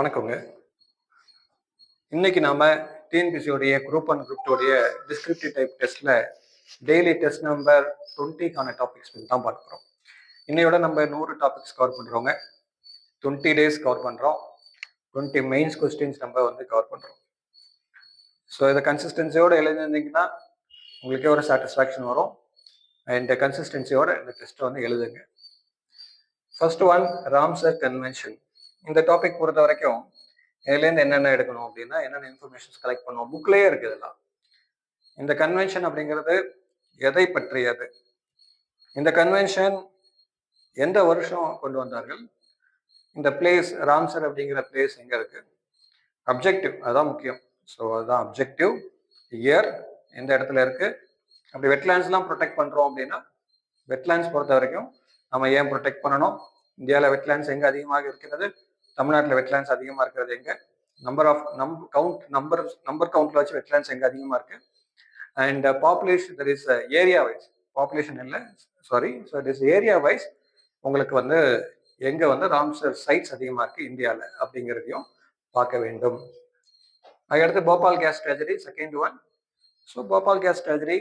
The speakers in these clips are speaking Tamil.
வணக்கங்க. இன்னைக்கு நாம டிஎன்பிசியோடைய குரூப் 1 குரூப் 2 உடைய டிஸ்கிரிப்டிவ் டைப் டெஸ்ட்ல டெய்லி டெஸ்ட் நம்பர் 20க்கான டாபிக்ஸ் தான் பார்க்க போறோம். இன்னையோட நம்ம 100 டாபிக்ஸ் கவர் பண்றோங்க. 20 டேஸ் கவர் பண்றோம். 20 மெயின்ஸ் கொஸ்டின்ஸ் நம்ம கவர் பண்றோம். ஸோ இதை கன்சிஸ்டன்சியோட எழுதிருந்தீங்கன்னா உங்களுக்கே ஒரு சாட்டிஸ்ஃபேக்ஷன் வரும். அண்ட் கன்சிஸ்டன்சியோட இந்த டெஸ்ட்டை எழுதுங்க. First one, Ramsar convention. இந்த டாபிக் பொறுத்த வரைக்கும் இதுலேருந்து என்னென்ன எடுக்கணும் அப்படின்னா என்னென்ன இன்ஃபர்மேஷன்ஸ் கலெக்ட் பண்ணுவோம், புக்லேயே இருக்கு இதெல்லாம். இந்த கன்வென்ஷன் அப்படிங்கிறது எதை பற்றியது? இந்த கன்வென்ஷன் எந்த வருஷம் கொண்டு வந்தார்கள்? இந்த பிளேஸ் ராம்சர் அப்படிங்கிற பிளேஸ் எங்க இருக்கு? அப்ஜெக்டிவ் அதான் முக்கியம். ஸோ அதுதான் அப்ஜெக்டிவ். இயர் எந்த இடத்துல இருக்கு? அப்படி வெட்லேண்ட்ஸ்லாம் ப்ரொடெக்ட் பண்றோம் அப்படின்னா வெட்லேண்ட்ஸ் பொறுத்த வரைக்கும் நம்ம ஏன் ப்ரொடெக்ட் பண்ணணும்? இந்தியாவில் வெட்லேண்ட்ஸ் எங்க அதிகமாக இருக்கிறது? தமிழ்நாட்டில் வெட்லேண்ட்ஸ் அதிகமாக இருக்கிறது எங்க? நம்பர் கவுண்ட்ல வச்சு வெட்லேண்ட்ஸ் எங்க அதிகமாக இருக்கு? And population, that is area wise, population இல்லை sorry, so it is area wise உங்களுக்கு எங்க ராம்சர் சைட்ஸ் அதிகமாக இருக்கு இந்தியாவில் அப்படிங்கிறதையும் பார்க்க வேண்டும். அதுக்கடுத்து Bhopal gas tragedy, second one. So Bhopal gas tragedy,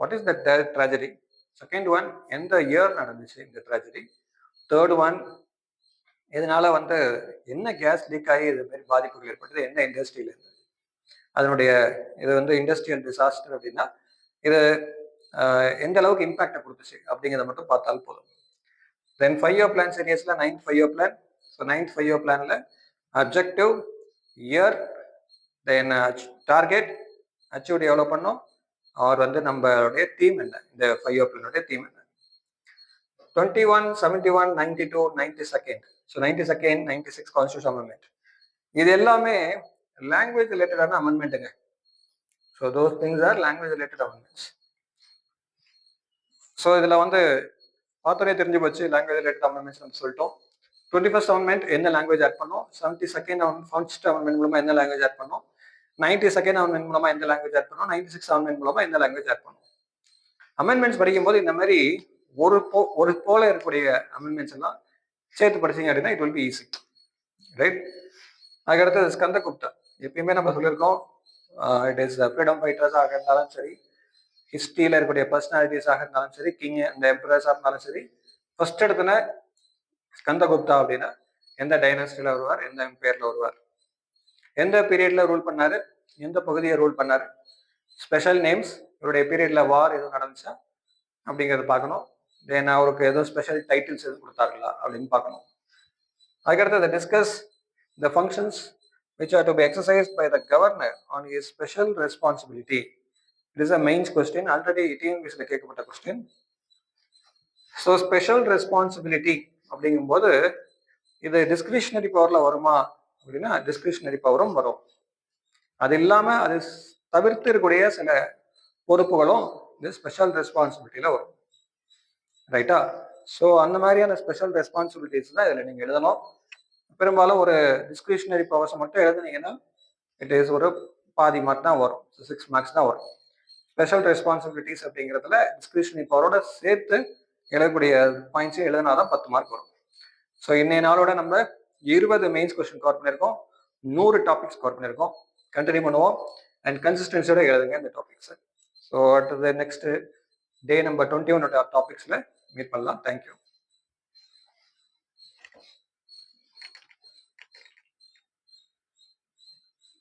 what is that tragedy? Second one, எந்த இயர் நடந்துச்சு இந்த ட்ராஜடி? தேர்ட் ஒன், இதனால என்ன கேஸ் லீக் ஆகி இது மாதிரி பாதிப்புகள் ஏற்பட்டது, என்ன இண்டஸ்ட்ரியில இருந்து? அதனுடைய இது இண்டஸ்ட்ரியல் டிசாஸ்டர் அப்படின்னா இது எந்த அளவுக்கு இம்பாக்டை கொடுத்துச்சு அப்படிங்கிறத மட்டும் பார்த்தால் போதும். தென் 5-year பிளான் சீரியஸ்ல 9th 5-year plan. So 9th 5-year பிளான்ல objective, year, then target, achieved எவ்வளோ பண்ணோம், அவர் நம்மளுடைய தீம் என்ன, இந்த 5-year பிளானுடைய தீம் என்ன? 21, 71, 92, 92nd. So 92nd, 96 constitution amendment. இது எல்லாமே லாங்குவேஜ் ரிலேட்டடான அமெண்ட்மெண்ட்டுங்க. So those things are language related amendments. So இதில் பார்த்தோன்னே தெரிஞ்சு போச்சு லாங்குவேஜ் ரிலேட்டட் அமெண்ட்மெண்ட்ஸ் நம்ம சொல்லிட்டோம். 21st அமெண்ட்மெண்ட் என்ன லாங்குவேஜ் ஆட் பண்ணோம்? 72nd ஃபர்ஸ்ட் அமெண்ட்மெண்ட் மூலமா என்ன லாங்குவேஜ் ஆட் பண்ணோம்? 92nd அமெண்ட்மெண்ட் மூலமா எந்த லாங்குவேஜ் ஆட் பண்ணோம்? 96th அமெண்ட்மெண்ட் மூலமா எந்த லாங்குவேஜ் ஆட் பண்ணோம்? அமெண்ட்மெண்ட்ஸ் படிக்கும்போது இந்த மாதிரி ஒரு போல இருக்கக்கூடிய அமெண்ட்மெண்ட்ஸ் எல்லாம் சேர்த்து படிச்சீங்க அப்படின்னா it will be easy, right? அதுக்கடுத்து ஸ்கந்தகுப்தா. எப்பயுமே நம்ம சொல்லியிருக்கோம், இட் இஸ் ஃப்ரீடம் ஃபைட்டர்ஸாக இருந்தாலும் சரி, ஹிஸ்டரியில் இருக்கக்கூடிய பர்சனாலிட்டிஸாக இருந்தாலும் சரி, கிங் அண்ட் எம்பரர்ஸாக இருந்தாலும் சரி, ஃபர்ஸ்ட் இடத்துல ஸ்கந்தகுப்தா அப்படின்னா எந்த டைனஸ்டியில் வருவார், எந்த எம்பையர்ல வருவார், எந்த பீரியட்ல ரூல் பண்ணாரு, எந்த பகுதியை ரூல் பண்ணாரு, ஸ்பெஷல் நேம்ஸ், இவருடைய பீரியட்ல வார் எதுவும் நடந்துச்சா அப்படிங்கிறது பார்க்கணும். தென் அவருக்கு ஏதோ ஸ்பெஷல் டைட்டில்ஸ் எதுவும் கொடுத்தார்களா அப்படின்னு பார்க்கணும். அதுக்கடுத்து discuss the functions which are to be exercised by the governor on his special responsibility. It is a mains question. Already TNPSல கேட்கப்பட்ட கொஸ்டின். ஸோ ஸ்பெஷல் ரெஸ்பான்சிபிலிட்டி அப்படிங்கும்போது இது டிஸ்கிரிஷனரி பவர்ல வருமா அப்படின்னா டிஸ்கிரிஷனரி பவரும் வரும். அது இல்லாம அது தவிர்த்து இருக்கக்கூடிய சில பொறுப்புகளும் இந்த ஸ்பெஷல் ரெஸ்பான்சிபிலிட்டியில வரும், ரைட்டா? ஸோ அந்த மாதிரியான ஸ்பெஷல் ரெஸ்பான்சிபிலிட்டிஸ் தான் இதில் நீங்கள் எழுதணும். பெரும்பாலும் ஒரு டிஸ்கிரிஷனரி பவர்ஸை மட்டும் எழுதுனீங்கன்னா இட் இஸ் ஒரு பாதி மார்க் தான் வரும், 6 மார்க்ஸ் தான் வரும். ஸ்பெஷல் ரெஸ்பான்சிபிலிட்டிஸ் அப்படிங்கிறதுல டிஸ்கிரிஷனரி பவரோட சேர்த்து எழுதக்கூடிய பாயிண்ட்ஸையும் எழுதினாதான் 10 மார்க் வரும். ஸோ இன்னைய நாளோட நம்ம 20 மெயின்ஸ் கொஸ்டின் கவர் பண்ணியிருக்கோம், 100 டாபிக்ஸ் கவர் பண்ணியிருக்கோம். கண்டினியூ பண்ணுவோம் அண்ட் கன்சிஸ்டன்சியோட எழுதுங்க இந்த டாபிக்ஸை. ஸோ அடுத்தது நெக்ஸ்ட் டே நம்பர் 21 டாபிக்ஸில் மீட் பண்ணலாம். தேங்க்யூ.